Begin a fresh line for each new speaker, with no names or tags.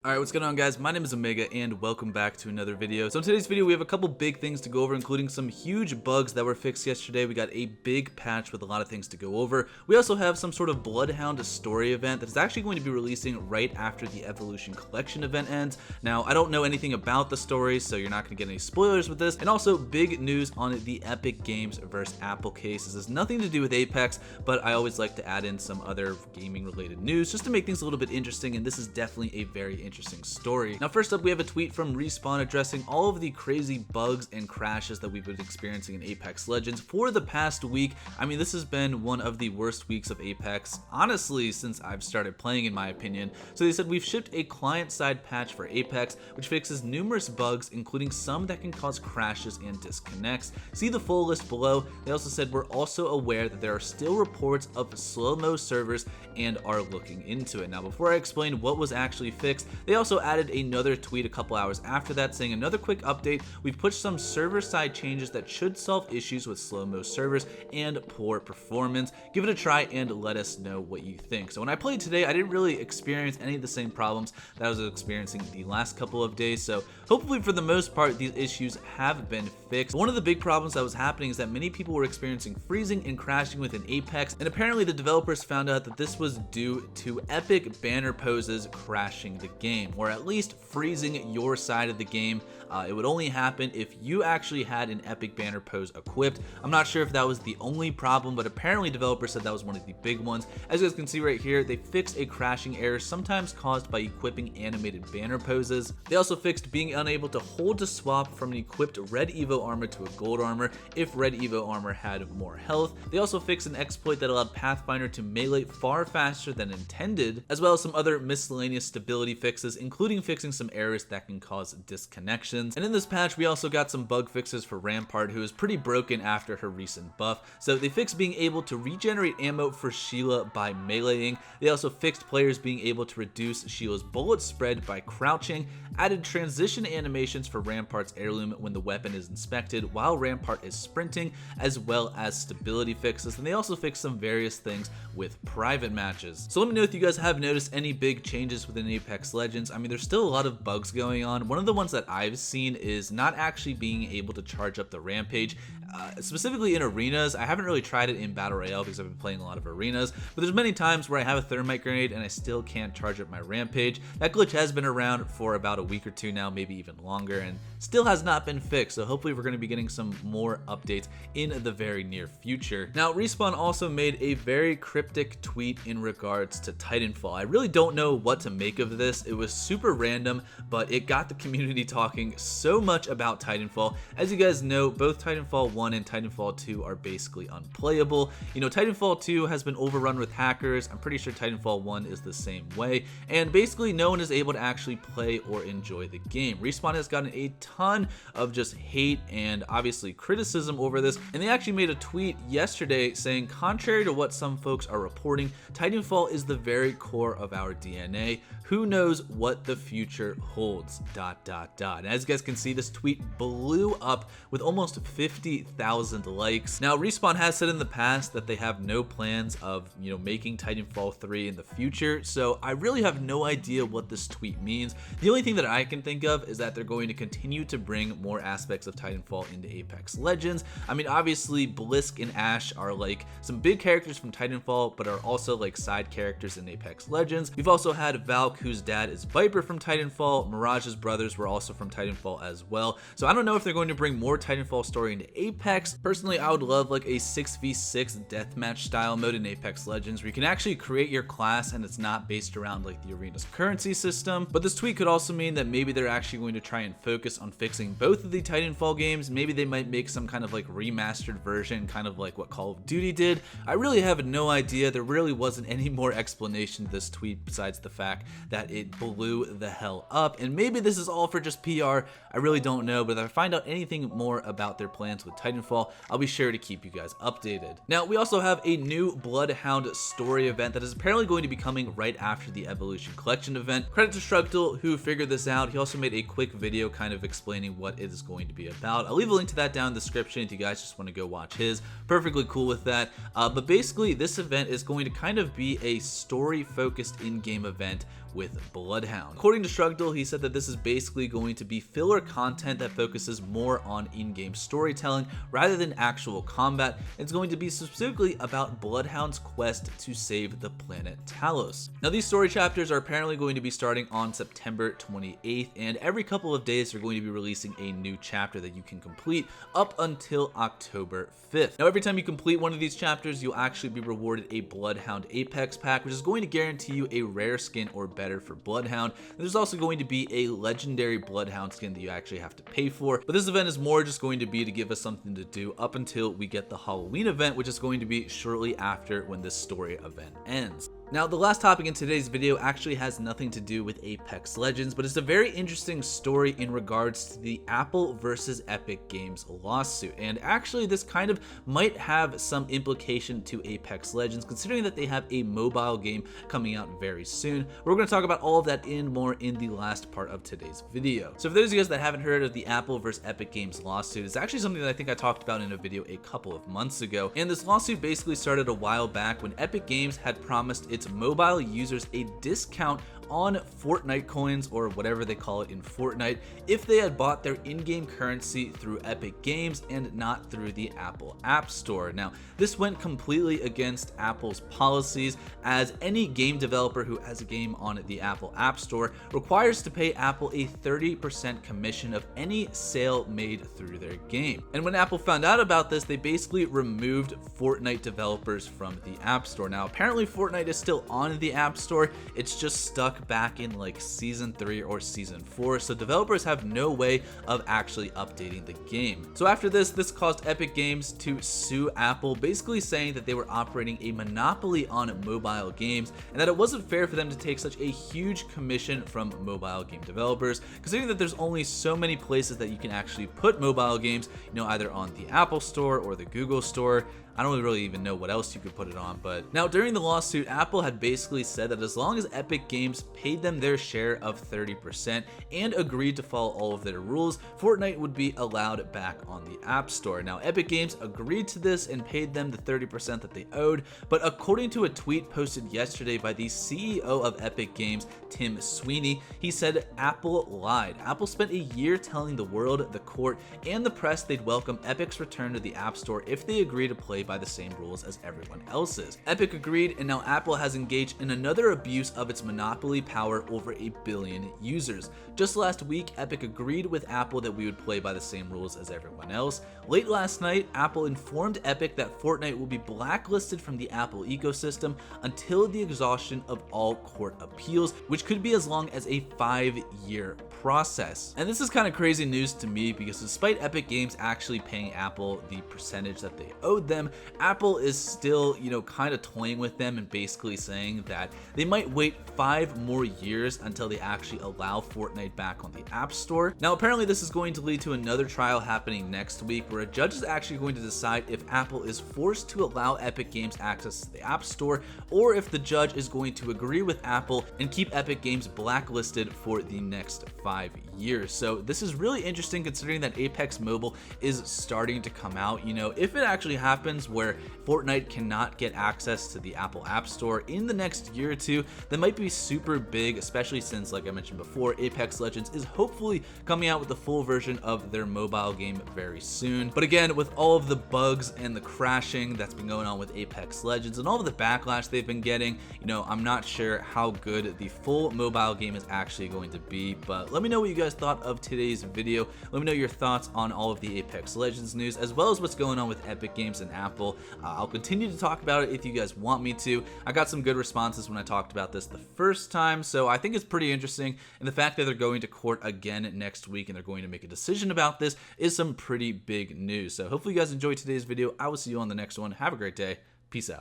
Alright, what's going on guys? My name is Omega and welcome back to another video. So in today's video we have a couple big things to go over, including some huge bugs that were fixed yesterday. We got a big patch with a lot of things to go over. We also have some sort of Bloodhound story event that is actually going to be releasing right after the Evolution Collection event ends. Now, I don't know anything about the story, so you're not going to get any spoilers with this. And also, big news on the Epic Games vs. Apple case. This has nothing to do with Apex, but I always like to add in some other gaming related news just to make things a little bit interesting, and this is definitely a very interesting story. Now, first up, we have a tweet from Respawn addressing all of the crazy bugs and crashes that we've been experiencing in Apex Legends for the past week. I mean, this has been one of the worst weeks of Apex, honestly, since I've started playing, in my opinion. So they said we've shipped a client-side patch for Apex, which fixes numerous bugs, including some that can cause crashes and disconnects. See the full list below. They also said we're also aware that there are still reports of slow-mo servers and are looking into it. Now, before I explain what was actually fixed, they also added another tweet a couple hours after that saying, another quick update, we've pushed some server-side changes that should solve issues with slow-mo servers and poor performance. Give it a try and let us know what you think. So when I played today, I didn't really experience any of the same problems that I was experiencing the last couple of days, so hopefully for the most part these issues have been fixed. One of the big problems that was happening is that many people were experiencing freezing and crashing within Apex, and apparently the developers found out that this was due to epic banner poses crashing the game, or at least freezing your side of the game. It would only happen if you actually had an epic banner pose equipped. I'm not sure if that was the only problem, but apparently developers said that was one of the big ones. As you guys can see right here, they fixed a crashing error sometimes caused by equipping animated banner poses. They also fixed being unable to hold to swap from an equipped red Evo armor to a gold armor if red Evo armor had more health. They also fixed an exploit that allowed Pathfinder to melee far faster than intended, as well as some other miscellaneous stability fixes, including fixing some errors that can cause disconnections. And in this patch, we also got some bug fixes for Rampart, who is pretty broken after her recent buff. So they fixed being able to regenerate ammo for Sheila by meleeing. They also fixed players being able to reduce Sheila's bullet spread by crouching, added transition animations for Rampart's heirloom when the weapon is inspected while Rampart is sprinting, as well as stability fixes. And they also fixed some various things with private matches. So let me know if you guys have noticed any big changes within Apex Legends. I mean, there's still a lot of bugs going on. One of the ones that I've seen is not actually being able to charge up the rampage, specifically in arenas. I haven't really tried it in Battle Royale because I've been playing a lot of arenas, but there's many times where I have a thermite grenade and I still can't charge up my rampage. That glitch has been around for about a week or two now, maybe even longer, and still has not been fixed, so hopefully we're going to be getting some more updates in the very near future. Now, Respawn also made a very cryptic tweet in regards to Titanfall. I really don't know what to make of this. It was super random, but it got the community talking so much about Titanfall. As you guys know, both Titanfall 1 and Titanfall 2 are basically unplayable. You know, Titanfall 2 has been overrun with hackers. I'm pretty sure Titanfall 1 is the same way, and basically no one is able to actually play or enjoy the game. Respawn has gotten a ton of just hate and obviously criticism over this, and they actually made a tweet yesterday saying, contrary to what some folks are reporting, Titanfall is the very core of our DNA. Who knows what the future holds, ... And as you guys can see, this tweet blew up with almost 50,000 likes. Now, Respawn has said in the past that they have no plans of, making Titanfall 3 in the future, so I really have no idea what this tweet means. The only thing that I can think of is that they're going to continue to bring more aspects of Titanfall into Apex Legends. I mean, obviously, Blisk and Ash are like some big characters from Titanfall, but are also like side characters in Apex Legends. We've also had Valk, whose dad is Viper from Titanfall. Mirage's brothers were also from Titanfall as well. So I don't know if they're going to bring more Titanfall story into Apex. Personally, I would love like a 6v6 deathmatch style mode in Apex Legends where you can actually create your class and it's not based around like the arena's currency system. But this tweet could also mean that maybe they're actually going to try and focus on fixing both of the Titanfall games. Maybe they might make some kind of like remastered version, kind of like what Call of Duty did. I really have no idea. There really wasn't any more explanation to this tweet besides the fact that it blew the hell up. And maybe this is all for just PR. I really don't know, but if I find out anything more about their plans with Titanfall, I'll be sure to keep you guys updated. Now, we also have a new Bloodhound story event that is apparently going to be coming right after the Evolution Collection event. Credit to Shrugtal, who figured this out. He also made a quick video kind of explaining what it is going to be about. I'll leave a link to that down in the description if you guys just want to go watch his. Perfectly cool with that. But basically, this event is going to kind of be a story-focused in-game event with Bloodhound. According to Shrugtal, he said that this is basically going to be filler content that focuses more on in-game storytelling rather than actual combat. It's going to be specifically about Bloodhound's quest to save the planet Talos. Now, these story chapters are apparently going to be starting on September 28th, and every couple of days they're going to be releasing a new chapter that you can complete up until October 5th. Now, every time you complete one of these chapters, you'll actually be rewarded a Bloodhound Apex pack, which is going to guarantee you a rare skin or better for Bloodhound. And there's also going to be a legendary Bloodhound skin that you actually have to pay for, but this event is more just going to be to give us something to do up until we get the Halloween event, which is going to be shortly after when this story event ends. Now, the last topic in today's video actually has nothing to do with Apex Legends, but it's a very interesting story in regards to the Apple versus Epic Games lawsuit. And actually, this kind of might have some implication to Apex Legends, considering that they have a mobile game coming out very soon. We're going to talk about all of that and more in the last part of today's video. So for those of you guys that haven't heard of the Apple versus Epic Games lawsuit, it's actually something that I think I talked about in a video a couple of months ago. And this lawsuit basically started a while back when Epic Games had promised its mobile users a discount on Fortnite coins, or whatever they call it in Fortnite, if they had bought their in-game currency through Epic Games and not through the Apple App Store. Now, this went completely against Apple's policies, as any game developer who has a game on the Apple App Store requires to pay Apple a 30% commission of any sale made through their game. And when Apple found out about this, they basically removed Fortnite developers from the App Store. Now, apparently Fortnite is still on the App Store, it's just stuck back in like season 3 or season 4, so developers have no way of actually updating the game. So after this caused Epic Games to sue Apple, basically saying that they were operating a monopoly on mobile games and that it wasn't fair for them to take such a huge commission from mobile game developers, considering that there's only so many places that you can actually put mobile games, either on the Apple Store or the Google Store. I don't really even know what else you could put it on, but now during the lawsuit, Apple had basically said that as long as Epic Games paid them their share of 30% and agreed to follow all of their rules, Fortnite would be allowed back on the App Store. Now, Epic Games agreed to this and paid them the 30% that they owed, but according to a tweet posted yesterday by the CEO of Epic Games, Tim Sweeney, he said Apple lied. Apple spent a year telling the world, the court, and the press they'd welcome Epic's return to the App Store if they agree to play by the same rules as everyone else's. Epic agreed, and now Apple has engaged in another abuse of its monopoly power over 1 billion users. Just last week, Epic agreed with Apple that we would play by the same rules as everyone else. Late last night, Apple informed Epic that Fortnite will be blacklisted from the Apple ecosystem until the exhaustion of all court appeals, which could be as long as a 5-year process. And this is kind of crazy news to me, because despite Epic Games actually paying Apple the percentage that they owed them, Apple is still, kind of toying with them and basically saying that they might wait 5 more years until they actually allow Fortnite back on the App Store. Now, apparently this is going to lead to another trial happening next week, where a judge is actually going to decide if Apple is forced to allow Epic Games access to the App Store, or if the judge is going to agree with Apple and keep Epic Games blacklisted for the next 5 years. So this is really interesting, considering that Apex Mobile is starting to come out. If it actually happens where Fortnite cannot get access to the Apple App Store in the next year or two, that might be super big, especially since, like I mentioned before, Apex Legends is hopefully coming out with a full version of their mobile game very soon. But again, with all of the bugs and the crashing that's been going on with Apex Legends and all of the backlash they've been getting, I'm not sure how good the full mobile game is actually going to be. But let me know what you guys thought of today's video. Let me know your thoughts on all of the Apex Legends news, as well as what's going on with Epic Games and Apple. I'll continue to talk about it if you guys want me to. I got some good responses when I talked about this the first time, so I think it's pretty interesting. And the fact that they're going to court again next week and they're going to make a decision about this is some pretty big news. So hopefully you guys enjoyed today's video. I will see you on the next one. Have a great day. Peace out.